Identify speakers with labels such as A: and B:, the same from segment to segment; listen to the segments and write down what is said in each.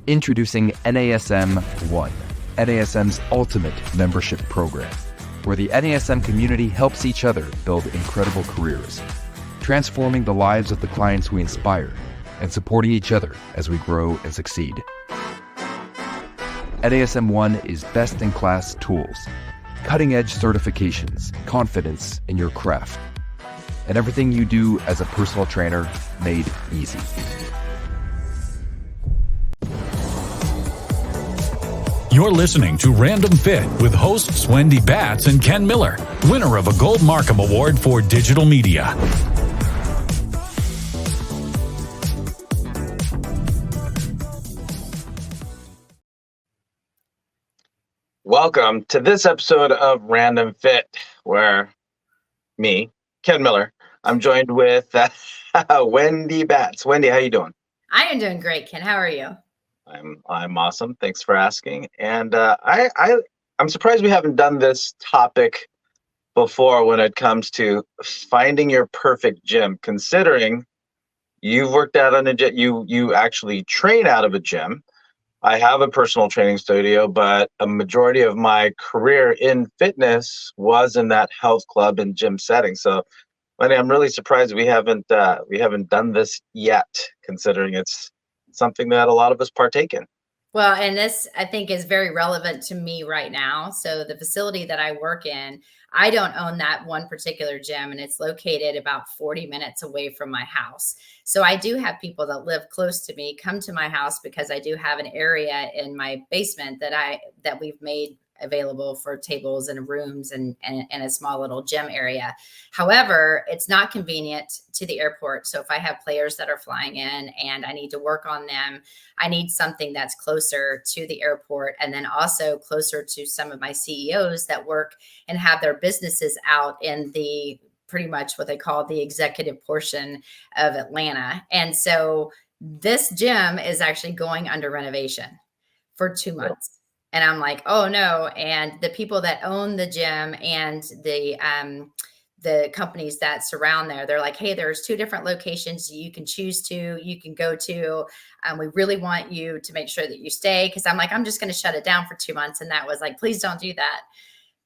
A: Introducing NASM 1, NASM's ultimate membership program, where the NASM community helps each other build incredible careers, transforming the lives of the clients we inspire and supporting each other as we grow and succeed. NASM 1 is best-in-class tools, cutting-edge certifications, confidence in your craft, and everything you do as a personal trainer made easy.
B: You're listening to Random Fit with hosts Wendy Batts and Ken Miller, winner of a Gold Markham Award for Digital Media.
C: Welcome to this episode of Random Fit, where me, Ken Miller, I'm joined with Wendy Batts. Wendy, how you doing?
D: I am doing great, Ken. How are you?
C: I'm awesome. Thanks for asking. And I'm surprised we haven't done this topic before when it comes to finding your perfect gym, considering you've worked out on a gym, you actually train out of a gym. I have a personal training studio, but a majority of my career in fitness was in that health club and gym setting. So, Wendy, I'm really surprised we haven't done this yet, considering it's something that a lot of us partake in.
D: Well, and this I think is very relevant to me right now. So the facility that I work in, I don't own that one particular gym, and it's located about 40 minutes away from my house. So I do have people that live close to me come to my house because I do have an area in my basement that we've made available for tables and rooms and a small little gym area. However, it's not convenient to the airport. So if I have players that are flying in and I need to work on them, I need something that's closer to the airport and then also closer to some of my CEOs that work and have their businesses out in the pretty much what they call the executive portion of Atlanta. And so this gym is actually going under renovation for 2 months. And I'm like, oh no. And the people that own the gym and the companies that surround there, they're like, hey, there's 2 different locations you can choose to, you can go to. We really want you to make sure that you stay. Cause I'm like, I'm just going to shut it down for 2 months. And that was like, please don't do that.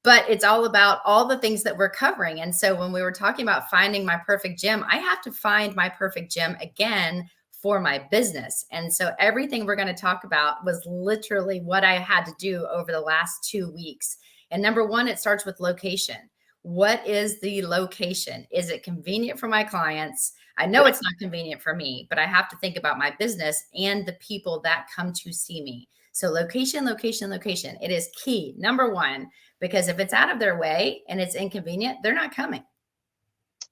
D: But it's all about all the things that we're covering. And so when we were talking about finding my perfect gym, I have to find my perfect gym again for my business. And so everything we're going to talk about was literally what I had to do over the last 2 weeks. And number one, it starts with location. What is the location? Is it convenient for my clients? I know it's not convenient for me, but I have to think about my business and the people that come to see me. So location, location, location. It is key, number one, because if it's out of their way and it's inconvenient, they're not coming.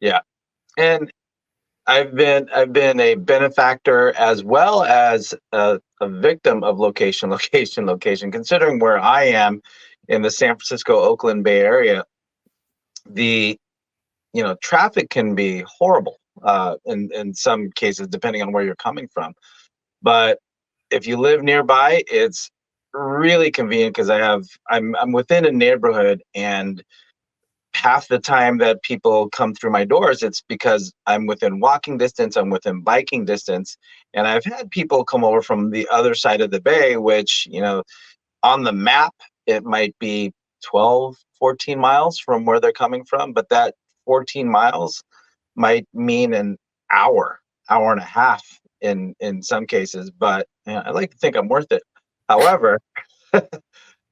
C: Yeah. And I've been a benefactor as well as a victim of location, considering where I am in the San Francisco, Oakland Bay Area. The traffic can be horrible in some cases, depending on where you're coming from. But if you live nearby, it's really convenient because I'm within a neighborhood, and half the time that people come through my doors, it's because I'm within walking distance, I'm within biking distance. And I've had people come over from the other side of the bay, which, on the map, it might be 12, 14 miles from where they're coming from. But that 14 miles might mean an hour and a half in some cases. But I like to think I'm worth it. However,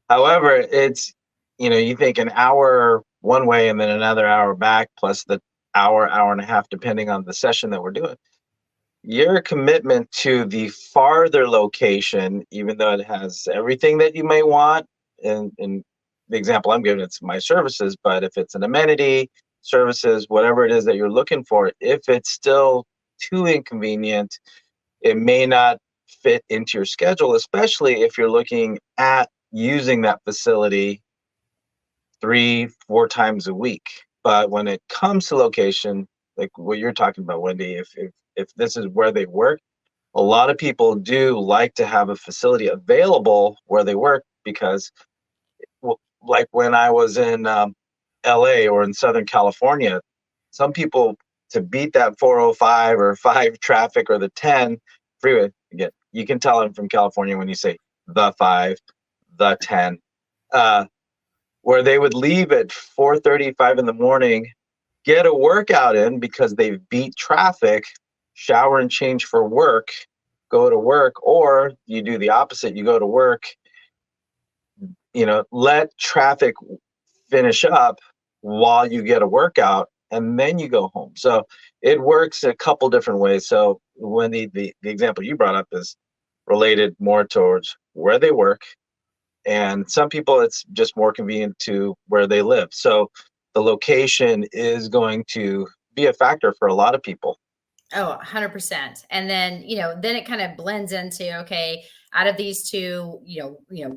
C: it's, you think an hour one way and then another hour back, plus the hour and a half, depending on the session that we're doing. Your commitment to the farther location, even though it has everything that you may want, and the example I'm giving, it's my services, but if it's an amenity, services, whatever it is that you're looking for, if it's still too inconvenient, it may not fit into your schedule, especially if you're looking at using that facility 3-4 times a week. But when it comes to location, like what you're talking about, Wendy, if this is where they work, a lot of people do like to have a facility available where they work because, like when I was in LA or in Southern California, some people, to beat that 405 or 5 traffic or the 10 freeway, again, You can tell I'm from California when you say the 5, the 10, where they would leave at 4:35 in the morning, get a workout in because they've beat traffic, shower and change for work, go to work, or you do the opposite. You go to work, let traffic finish up while you get a workout, and then you go home. So it works a couple different ways. So when the example you brought up is related more towards where they work, and some people it's just more convenient to where they live. So the location is going to be a factor for a lot of people.
D: Oh, 100%. And then, then it kind of blends into, okay, out of these two,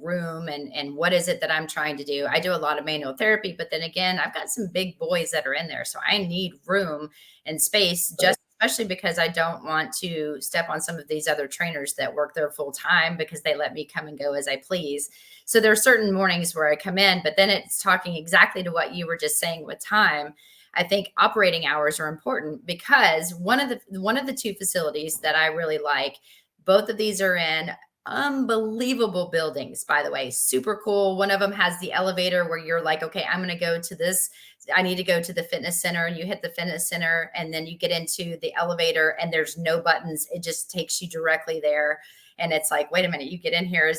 D: room and what is it that I'm trying to do? I do a lot of manual therapy, but then again, I've got some big boys that are in there. So I need room and space, just especially because I don't want to step on some of these other trainers that work there full time because they let me come and go as I please. So there are certain mornings where I come in, but then it's talking exactly to what you were just saying with time. I think operating hours are important because one of the two facilities that I really like, both of these are in unbelievable buildings, by the way, super cool. One of them has the elevator where you're like, okay, I'm going to go to this. I need to go to the fitness center, and you hit the fitness center and then you get into the elevator and there's no buttons. It just takes you directly there. And it's like, wait a minute, you get in here.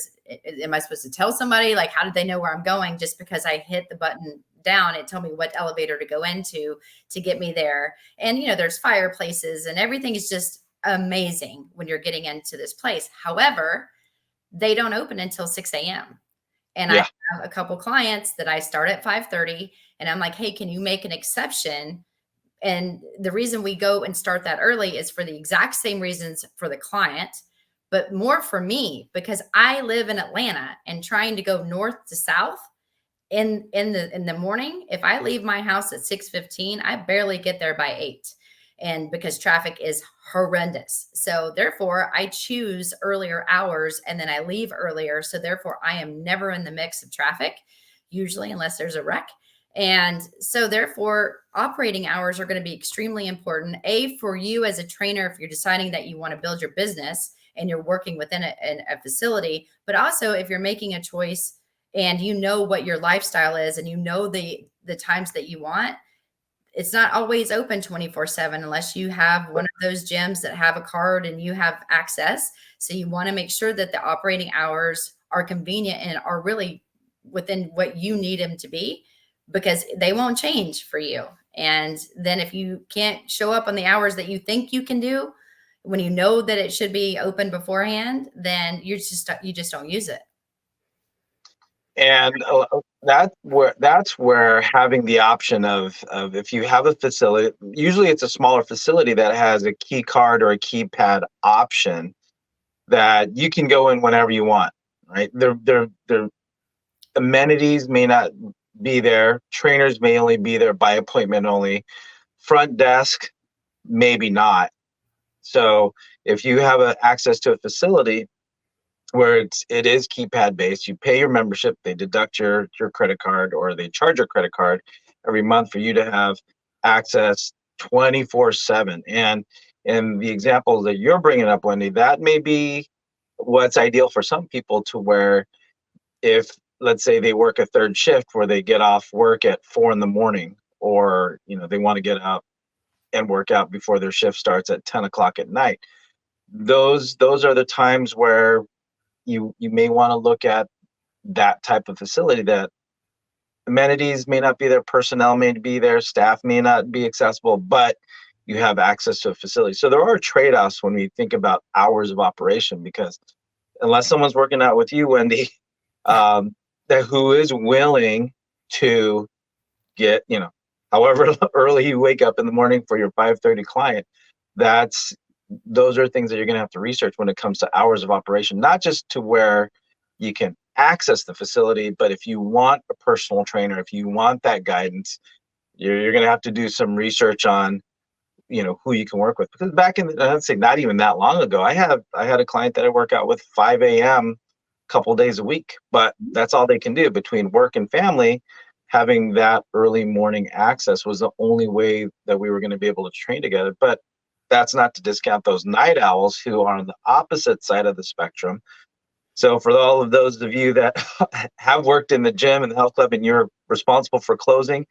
D: Am I supposed to tell somebody? Like, how did they know where I'm going? Just because I hit the button down, it told me what elevator to go into to get me there. And, there's fireplaces and everything is just amazing when you're getting into this place. However, they don't open until 6 a.m. And I have a couple clients that I start at 5:30 and I'm like, hey, can you make an exception? And the reason we go and start that early is for the exact same reasons for the client, but more for me, because I live in Atlanta and trying to go north to south in the morning. If I leave my house at 6:15, I barely get there by 8. And because traffic is horrendous. So therefore I choose earlier hours and then I leave earlier. So therefore I am never in the mix of traffic, usually, unless there's a wreck. And so therefore operating hours are going to be extremely important, for you as a trainer, if you're deciding that you want to build your business and you're working within a facility, but also if you're making a choice and what your lifestyle is and the times that you want. It's not always open 24/7 unless you have one of those gyms that have a card and you have access. So you want to make sure that the operating hours are convenient and are really within what you need them to be, because they won't change for you. And then if you can't show up on the hours that you think you can do, when you know that it should be open beforehand, then you just don't use it.
C: And that's where having the option of if you have a facility, usually it's a smaller facility that has a key card or a keypad option that you can go in whenever you want, right? Their amenities may not be there. Trainers may only be there by appointment only. Front desk, maybe not. So if you have access to a facility where it is keypad based, you pay your membership, they deduct your credit card, or they charge your credit card every month for you to have access 24/7. And in the example that you're bringing up, Wendy, that may be what's ideal for some people, to where if, let's say, they work a third shift where they get off work at 4 a.m, or they want to get up and work out before their shift starts at 10 o'clock at night. Those are the times where you may want to look at that type of facility, that amenities may not be there, personnel may be there, staff may not be accessible, but you have access to a facility. So there are trade-offs when we think about hours of operation, because unless someone's working out with you, Wendy, that who is willing to get, however early you wake up in the morning for your 5:30 client, those are things that you're going to have to research when it comes to hours of operation, not just to where you can access the facility, but if you want a personal trainer, if you want that guidance, you're going to have to do some research on, who you can work with. Because back I'd say not even that long ago, I had a client that I work out with 5 a.m. a couple days a week, but that's all they can do between work and family. Having that early morning access was the only way that we were going to be able to train together. But that's not to discount those night owls who are on the opposite side of the spectrum. So for all of those of you that have worked in the gym and the health club and you're responsible for closing,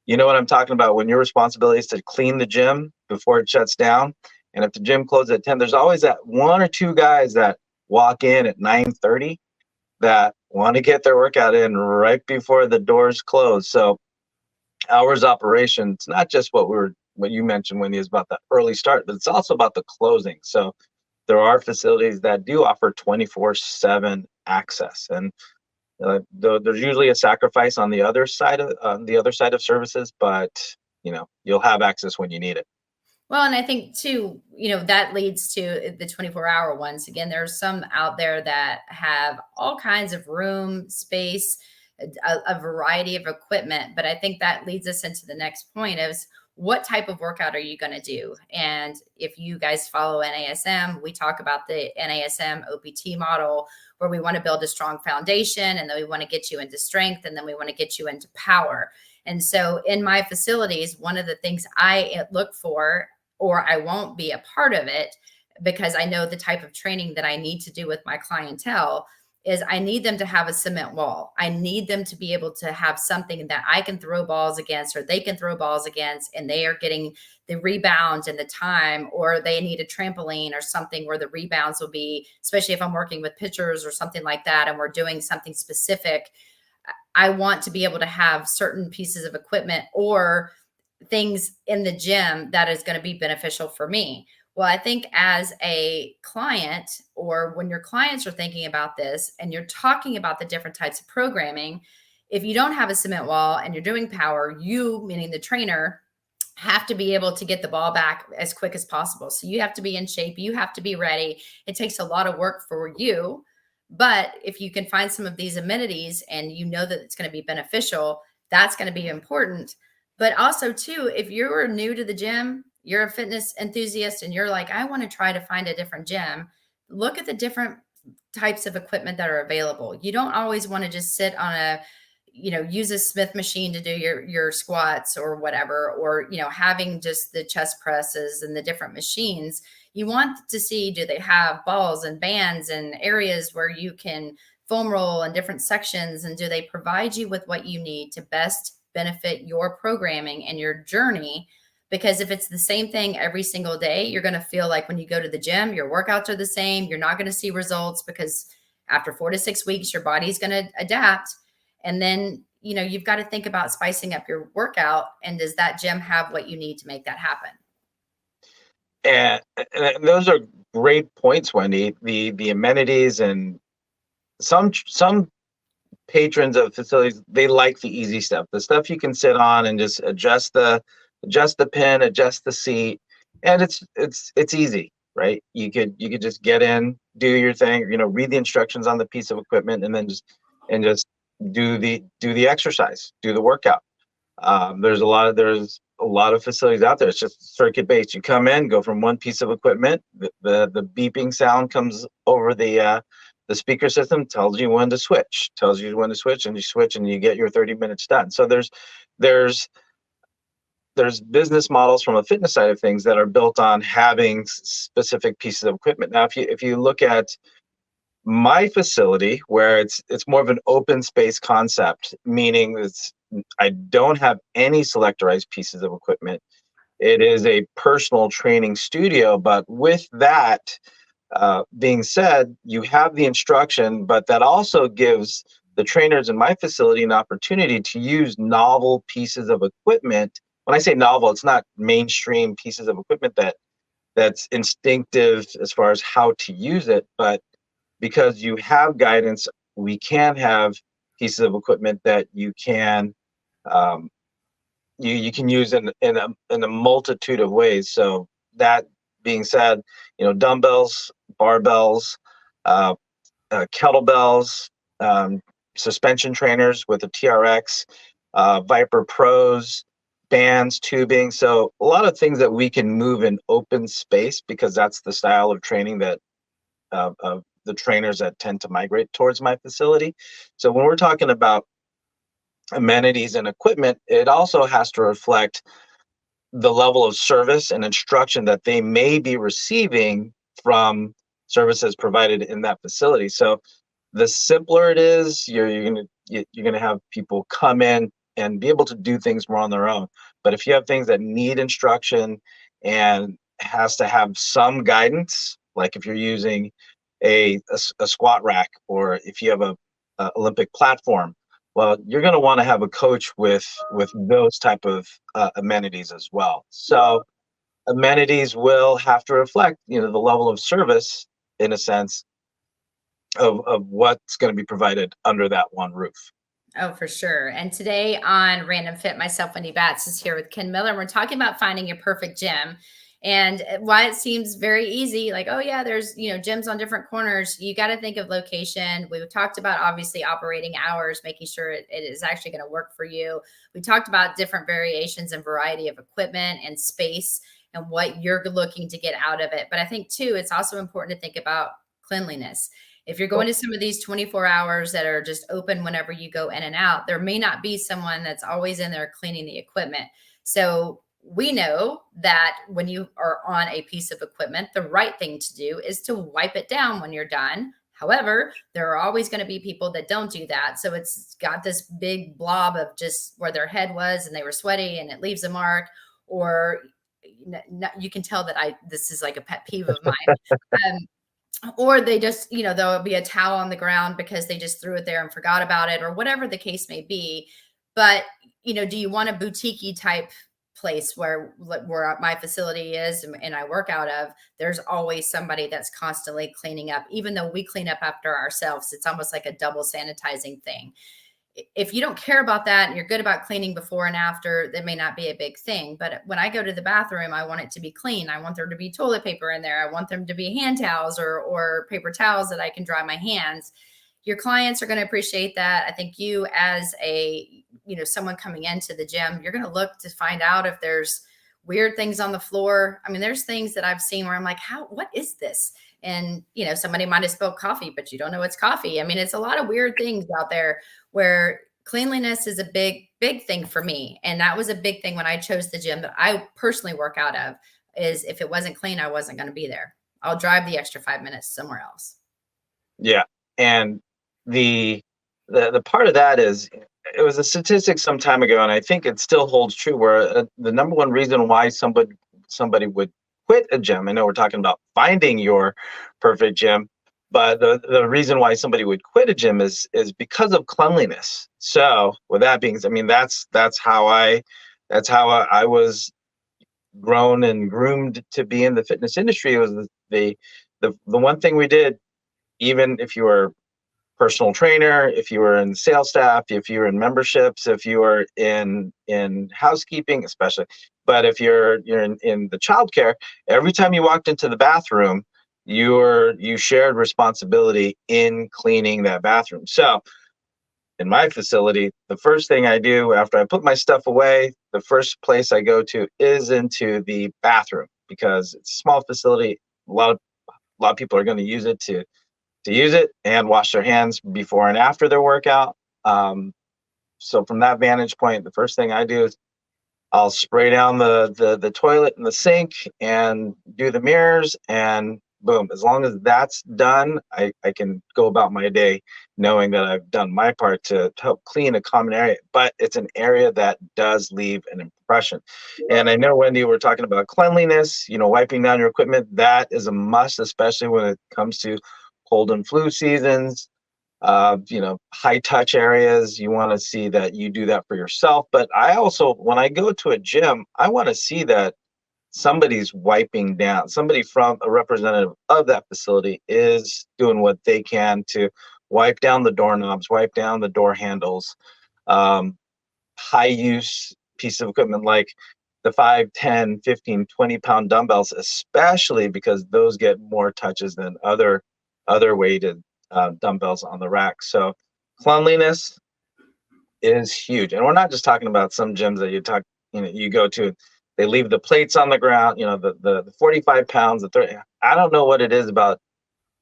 C: you know what I'm talking about. When your responsibility is to clean the gym before it shuts down, and if the gym closes at 10, there's always that one or two guys that walk in at 9:30 that want to get their workout in right before the doors close. So hours operation, it's not just what you mentioned, Wendy, is about the early start, but it's also about the closing. So there are facilities that do offer 24/7 access, and there's usually a sacrifice on the other side of services, but you'll have access when you need it.
D: Well, and I think too, that leads to the 24-hour ones. Again, there's some out there that have all kinds of room, space, a variety of equipment. But I think that leads us into the next point is what type of workout are you going to do? And if you guys follow NASM, we talk about the NASM OPT model where we want to build a strong foundation, and then we want to get you into strength, and then we want to get you into power. And so in my facilities, one of the things I look for, or I won't be a part of it because I know the type of training that I need to do with my clientele, is I need them to have a cement wall. I need them to be able to have something that I can throw balls against, or they can throw balls against, and they are getting the rebounds and the time, or they need a trampoline or something where the rebounds will be, especially if I'm working with pitchers or something like that, and we're doing something specific. I want to be able to have certain pieces of equipment or things in the gym that is going to be beneficial for me. Well, I think as a client, or when your clients are thinking about this and you're talking about the different types of programming, if you don't have a cement wall and you're doing power, you, meaning the trainer, have to be able to get the ball back as quick as possible. So you have to be in shape. You have to be ready. It takes a lot of work for you. But if you can find some of these amenities and you know that it's going to be beneficial, that's going to be important. But also too, if you're new to the gym, you're a fitness enthusiast and you're like, I want to try to find a different gym, look at the different types of equipment that are available. You don't always want to just sit on use a Smith machine to do your squats or whatever, or, having just the chest presses and the different machines. You want to see, do they have balls and bands and areas where you can foam roll in different sections? And do they provide you with what you need to best benefit your programming and your journey? Because if it's the same thing every single day, you're going to feel like when you go to the gym, your workouts are the same. You're not going to see results because after 4 to 6 weeks, your body's going to adapt. And then, you've got to think about spicing up your workout. And does that gym have what you need to make that happen?
C: And those are great points, Wendy. The amenities, and some patrons of facilities, they like the easy stuff, the stuff you can sit on and just adjust the pin, adjust the seat, and it's easy, right? You could just get in, do your thing, read the instructions on the piece of equipment, and then just do the exercise, do the workout. There's a lot of facilities out there. It's just circuit based. You come in, go from one piece of equipment, the beeping sound comes over the speaker system, tells you when to switch, and you switch, and you get your 30 minutes done. So there's business models from a fitness side of things that are built on having specific pieces of equipment. Now, if you look at my facility, where it's more of an open space concept, meaning I don't have any selectorized pieces of equipment. It is a personal training studio, but with that being said, you have the instruction, but that also gives the trainers in my facility an opportunity to use novel pieces of equipment. When I say novel, it's not mainstream pieces of equipment that's instinctive as far as how to use it, but because you have guidance, we can have pieces of equipment that you can you can use in a multitude of ways. So that being said, dumbbells, barbells, kettlebells, suspension trainers with a TRX, Viper Pros, bands, tubing. So a lot of things that we can move in open space, because that's the style of training that of the trainers that tend to migrate towards my facility. So when we're talking about amenities and equipment, it also has to reflect the level of service and instruction that they may be receiving from services provided in that facility. So the simpler it is, you're gonna have people come in and be able to do things more on their own. But if you have things that need instruction and has to have some guidance, like if you're using a squat rack, or if you have a Olympic platform, well, you're going to want to have a coach with those type of amenities as well. So amenities will have to reflect, the level of service, in a sense, of what's going to be provided under that one roof.
D: Oh, for sure. And today on Random Fit, myself, Wendy Batts, is here with Ken Miller. And we're talking about finding your perfect gym. And why it seems very easy, like, oh yeah, there's, gyms on different corners. You got to think of location. We talked about obviously operating hours, making sure it is actually going to work for you. We talked about different variations and variety of equipment and space and what you're looking to get out of it. But I think too, it's also important to think about cleanliness. If you're going to some of these 24 hours that are just open whenever you go in and out, there may not be someone that's always in there cleaning the equipment. So we know that when you are on a piece of equipment, the right thing to do is to wipe it down when you're done. However, there are always going to be people that don't do that. So it's got this big blob of just where their head was and they were sweaty and it leaves a mark, or you can tell that this is like a pet peeve of mine. Or they just, there'll be a towel on the ground because they just threw it there and forgot about it, or whatever the case may be. But, do you want a boutique-y type place where my facility is and I work out of? There's always somebody that's constantly cleaning up. Even though we clean up after ourselves, it's almost like a double sanitizing thing. If you don't care about that and you're good about cleaning before and after, that may not be a big thing. But when I go to the bathroom, I want it to be clean. I want there to be toilet paper in there. I want them to be hand towels or paper towels that I can dry my hands. Your clients are going to appreciate that. I think you, as someone coming into the gym, you're going to look to find out if there's weird things on the floor. I mean, there's things that I've seen where I'm like, what is this? And, somebody might have spilled coffee, but you don't know it's coffee. I mean, it's a lot of weird things out there where cleanliness is a big, big thing for me. And that was a big thing when I chose the gym that I personally work out of, is if it wasn't clean, I wasn't going to be there. I'll drive the extra 5 minutes somewhere else.
C: Yeah. And the part of that is, it was a statistic some time ago, and I think it still holds true, where the number one reason why somebody would quit a gym, I know we're talking about finding your perfect gym, but the reason why somebody would quit a gym is because of cleanliness. So with that being, that's how I was grown and groomed to be in the fitness industry. It was the one thing we did, even if you were personal trainer, if you were in sales staff, if you were in memberships, if you were in housekeeping, especially, but if you're in the childcare, every time you walked into the bathroom, you shared responsibility in cleaning that bathroom. So in my facility, the first thing I do after I put my stuff away, the first place I go to is into the bathroom, because it's a small facility. A lot of people are going to use it to use it and wash their hands before and after their workout. So from that vantage point, the first thing I do is I'll spray down the toilet and the sink and do the mirrors, and boom. As long as that's done, I can go about my day knowing that I've done my part to help clean a common area. But it's an area that does leave an impression. And I know, Wendy, we're talking about cleanliness, wiping down your equipment. That is a must, especially when it comes to cold and flu seasons, high touch areas. You want to see that you do that for yourself. But I also, when I go to a gym, I want to see that somebody's wiping down, somebody from a representative of that facility is doing what they can to wipe down the doorknobs, wipe down the door handles, high use piece of equipment like the 5, 10, 15, 20-pound dumbbells, especially because those get more touches than other weighted dumbbells on the rack. So cleanliness is huge. And we're not just talking about some gyms that you go to, they leave the plates on the ground, the 45 pounds, the 30. I don't know what it is about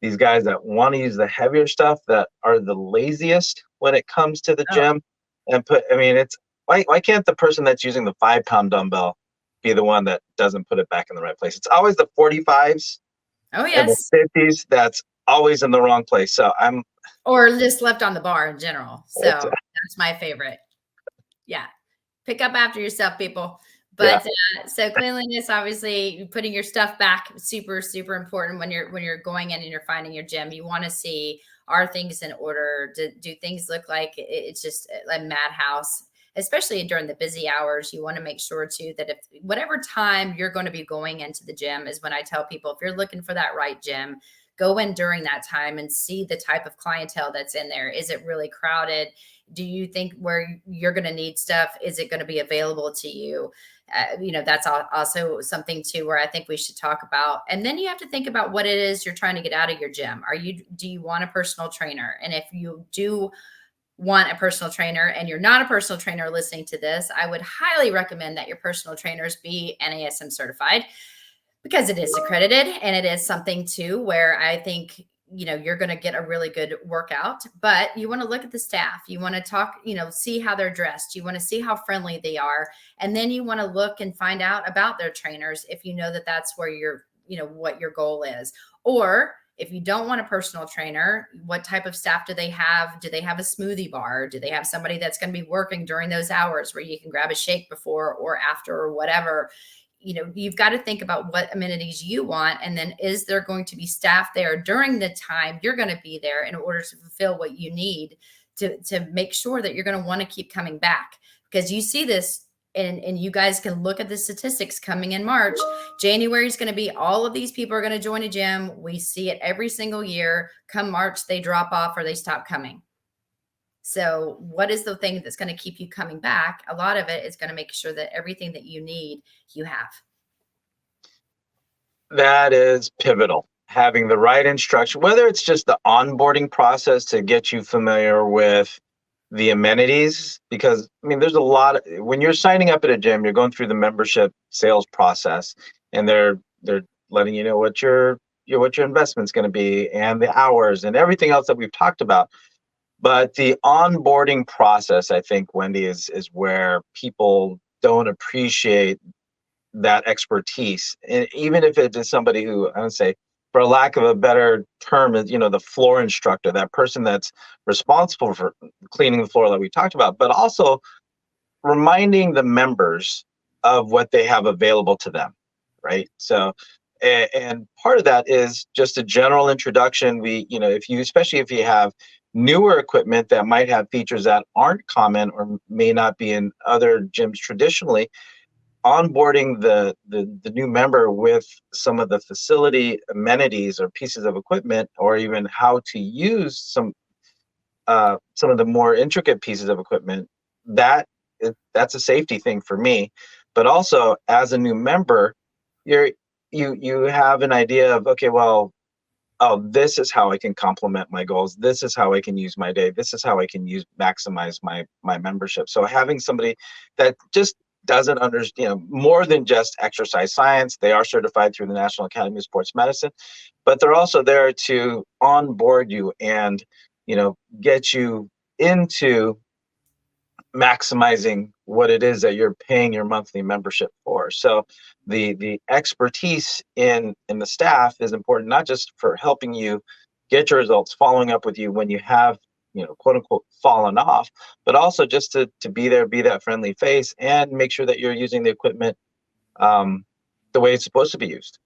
C: these guys that want to use the heavier stuff that are the laziest when it comes to the gym. And it's why can't the person that's using the 5-pound dumbbell be the one that doesn't put it back in the right place. It's always the 45s
D: Oh,
C: and the
D: yes.
C: 50s that's always in the wrong place. So
D: Or just left on the bar in general. So
C: it's,
D: that's my favorite. Yeah. Pick up after yourself, people.
C: yeah,
D: But so cleanliness, obviously, putting your stuff back, super, super important when you're going in and you're finding your gym. You want to see, are things in order? Do things look like it's just a madhouse? Especially during the busy hours, you want to make sure too that if whatever time you're going to be going into the gym is when I tell people, if you're looking for that right gym, go in during that time and see the type of clientele that's in there. Is it really crowded? Do you think where you're going to need stuff, is it going to be available to you? That's also something too where I think we should talk about. And then you have to think about what it is you're trying to get out of your gym. Do you want a personal trainer? And if you do want a personal trainer and you're not a personal trainer listening to this, I would highly recommend that your personal trainers be NASM certified, because it is accredited, and it is something too where I think you're going to get a really good workout. But you want to look at the staff, you want to talk, see how they're dressed, you want to see how friendly they are, and then you want to look and find out about their trainers if you know that that's where what your goal is. Or if you don't want a personal trainer, what type of staff do they have? Do they have a smoothie bar? Do they have somebody that's going to be working during those hours where you can grab a shake before or after or whatever? You've got to think about what amenities you want. And then is there going to be staff there during the time you're going to be there in order to fulfill what you need to make sure that you're going to want to keep coming back? Because you see this, and you guys can look at the statistics coming in March. January is going to be, all of these people are going to join a gym. We see it every single year. Come March, they drop off or they stop coming. So what is the thing that's going to keep you coming back? A lot of it is going to make sure that everything that you need, you have.
C: that is pivotal. Having the right instruction, whether it's just the onboarding process to get you familiar with the amenities, because there's a lot of, when you're signing up at a gym, you're going through the membership sales process, and they're letting you know what your investment's going to be and the hours and everything else that we've talked about. But the onboarding process, I think, Wendy, is where people don't appreciate that expertise. And even if it is somebody who, I would say, for lack of a better term, is the floor instructor, that person that's responsible for cleaning the floor that we talked about, but also reminding the members of what they have available to them, right? So, and part of that is just a general introduction. Especially if you have newer equipment that might have features that aren't common or may not be in other gyms traditionally, onboarding the new member with some of the facility amenities or pieces of equipment, or even how to use some of the more intricate pieces of equipment, that's a safety thing for me. But also, as a new member, you have an idea of, okay, well, oh, this is how I can complement my goals. This is how I can use my day. This is how I can maximize my membership. So having somebody that just doesn't understand, more than just exercise science, they are certified through the National Academy of Sports Medicine, but they're also there to onboard you and, get you into maximizing what it is that you're paying your monthly membership for. So the expertise in the staff is important, not just for helping you get your results, following up with you when you have, quote unquote, fallen off, but also just to be there, be that friendly face, and make sure that you're using the equipment the way it's supposed to be used.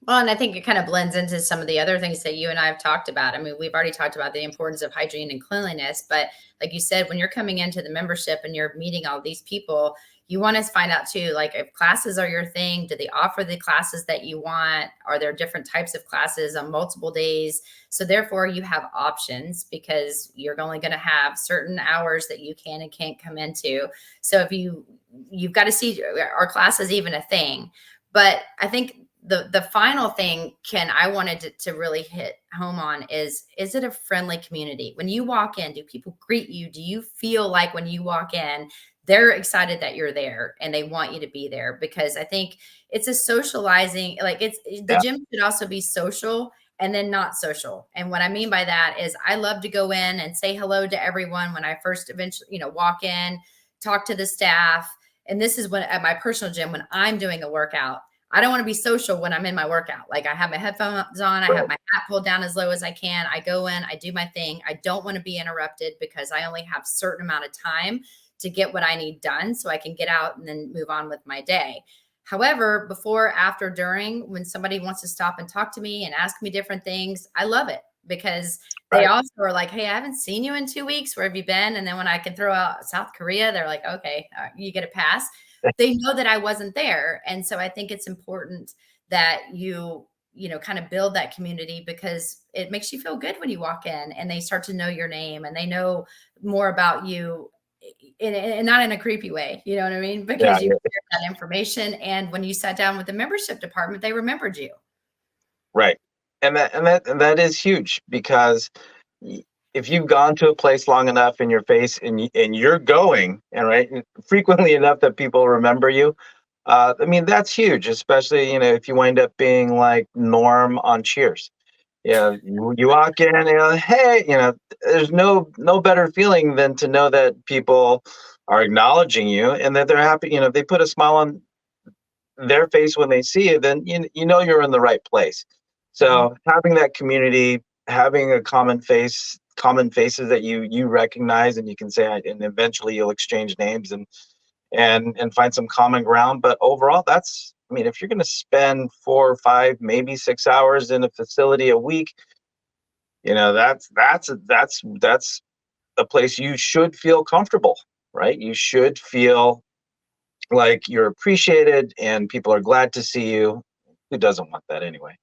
D: Well, and I think it kind of blends into some of the other things that you and I have talked about. We've already talked about the importance of hygiene and cleanliness, but like you said, when you're coming into the membership and you're meeting all these people, you want to find out too, like, if classes are your thing, do they offer the classes that you want? Are there different types of classes on multiple days? So therefore you have options, because you're only going to have certain hours that you can and can't come into. So if you've got to see, are classes even a thing? But I think the final thing, Ken, I wanted to really hit home on is it a friendly community? When you walk in, do people greet you? Do you feel like when you walk in, they're excited that you're there and they want you to be there? Because I think it's a socializing, the gym should also be social and then not social. And what I mean by that is I love to go in and say hello to everyone when I first eventually, walk in, talk to the staff, And this is when at my personal gym, when I'm doing a workout, I don't want to be social when I'm in my workout. Like I have my headphones on, I have my hat pulled down as low as I can. I go in, I do my thing. I don't want to be interrupted because I only have a certain amount of time to get what I need done so I can get out and then move on with my day. However, before, after, during, when somebody wants to stop and talk to me and ask me different things, I love it because they also are like, hey, I haven't seen you in 2 weeks. Where have you been? And then when I can throw out South Korea, they're like, okay, you get a pass. They know that I wasn't there. And so I think it's important that you kind of build that community because it makes you feel good when you walk in and they start to know your name and they know more about you and not in a creepy way. You know what I mean? Because you shared that information. And when you sat down with the membership department, they remembered you.
C: Right. And that is huge because if you've gone to a place long enough in your face and you're going and right frequently enough that people remember you, I mean, that's huge, especially, if you wind up being like Norm on Cheers. Yeah, you walk in and hey, there's no better feeling than to know that people are acknowledging you and that they're happy. They put a smile on their face when they see you, then you're in the right place. So having that community, having a common faces that you recognize and you can say, and eventually you'll exchange names and find some common ground. But overall, if you're going to spend 4 or 5, maybe 6 hours in a facility a week, that's a place you should feel comfortable, right? You should feel like you're appreciated and people are glad to see you. Who doesn't want that anyway?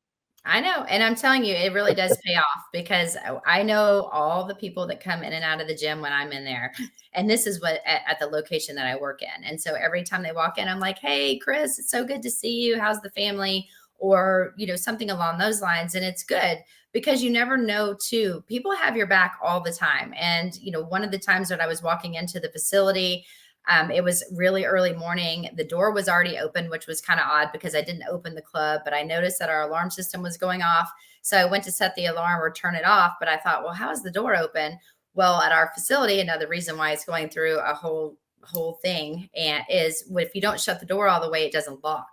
D: I know. And I'm telling you, it really does pay off because I know all the people that come in and out of the gym when I'm in there. And this is what at the location that I work in. And so every time they walk in, I'm like, hey, Chris, it's so good to see you. How's the family? Or, something along those lines. And it's good because you never know too. People have your back all the time. And, one of the times that I was walking into the facility, it was really early morning. The door was already open, which was kind of odd because I didn't open the club, but I noticed that our alarm system was going off. So I went to set the alarm or turn it off, but I thought, well, how is the door open? Well, at our facility, another reason why it's going through a whole thing and is if you don't shut the door all the way, it doesn't lock.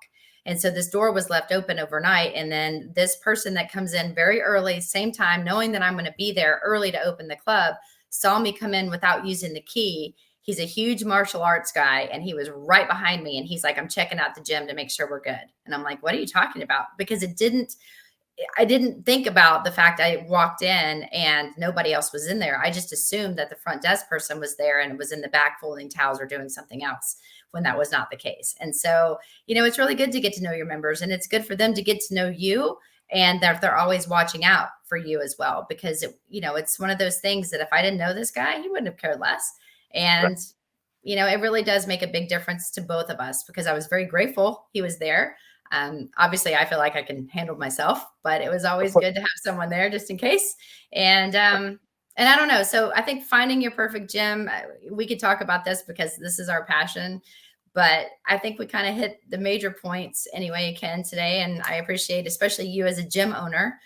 D: And so this door was left open overnight. And then this person that comes in very early, same time, knowing that I'm going to be there early to open the club, saw me come in without using the key. He's a huge martial arts guy and he was right behind me. And he's like, I'm checking out the gym to make sure we're good. And I'm like, what are you talking about? Because I didn't think about the fact I walked in and nobody else was in there. I just assumed that the front desk person was there and was in the back folding towels or doing something else when that was not the case. And so, it's really good to get to know your members and it's good for them to get to know you and that they're always watching out for you as well. Because, it's one of those things that if I didn't know this guy, he wouldn't have cared less. And, it really does make a big difference to both of us because I was very grateful he was there. Obviously I feel like I can handle myself, but it was always good to have someone there just in case. And I don't know. So I think finding your perfect gym, we could talk about this because this is our passion, but I think we kind of hit the major points any way you can today. And I appreciate, especially you as a gym owner,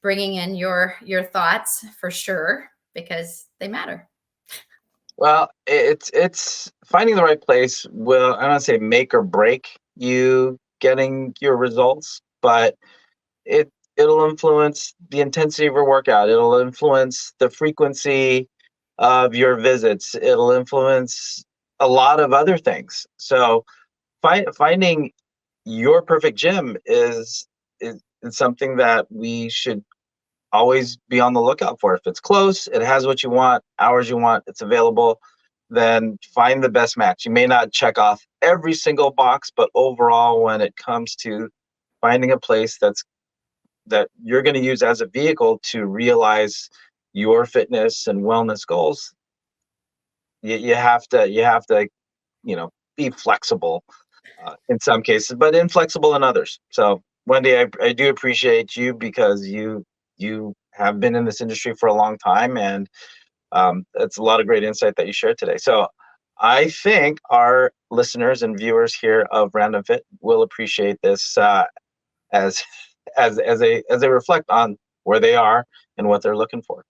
D: bringing in your thoughts for sure, because they matter.
C: Well, it's finding the right place will, I don't say make or break you getting your results, but it'll influence the intensity of your workout. It'll influence the frequency of your visits. It'll influence a lot of other things. So finding your perfect gym is something that we should always be on the lookout for. If it's close, it has what you want, hours you want, it's available, then find the best match. You may not check off every single box, but overall, when it comes to finding a place that you're going to use as a vehicle to realize your fitness and wellness goals, you have to be flexible in some cases, but inflexible in others. So Wendy, I do appreciate you because you have been in this industry for a long time, and it's a lot of great insight that you shared today. So I think our listeners and viewers here of Random Fit will appreciate this as they reflect on where they are and what they're looking for.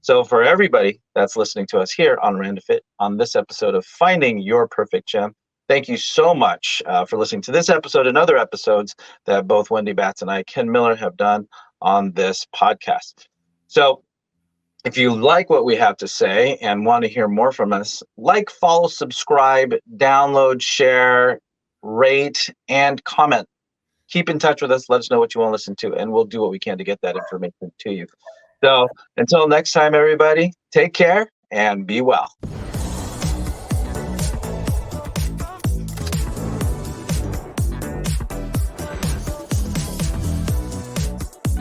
C: So for everybody that's listening to us here on Random Fit on this episode of Finding Your Perfect Gym, Thank you so much for listening to this episode and other episodes that both Wendy Batts and I, Ken Miller, have done on this podcast. So if you like what we have to say and want to hear more from us, like, follow, subscribe, download, share, rate, and comment. Keep in touch with us. Let us know what you want to listen to, and we'll do what we can to get that information to you. So until next time, everybody, take care and be well.